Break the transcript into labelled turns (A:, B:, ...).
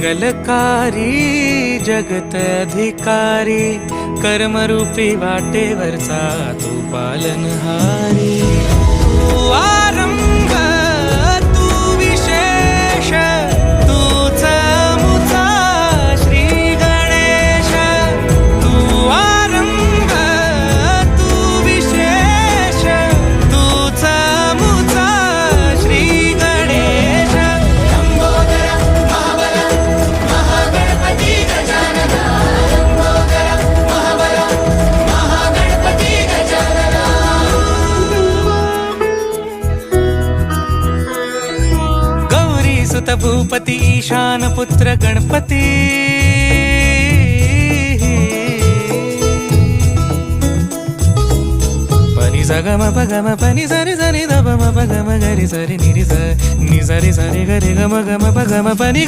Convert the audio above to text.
A: मंगलकारी जगत अधिकारी, कर्मरूपी वाटेवरचा तू पालनहारी। तू आरंभ तू विशेष, तूच मुचा श्री गणेश। तू आरंभ तू विशेष, तूच मुचा श्री गणेश।
B: लंबोदर महाबल महागणपती गजानन, लंबोदर महाबल महागणपती गजानन।
A: गौरी सुत भूपती ईशान पुत्र गणपती, पनि सगम पगम पनि सरि सरि ध म पगम गरि सरि नि रि स नि सरि सरि गरि गम गम पगम पनि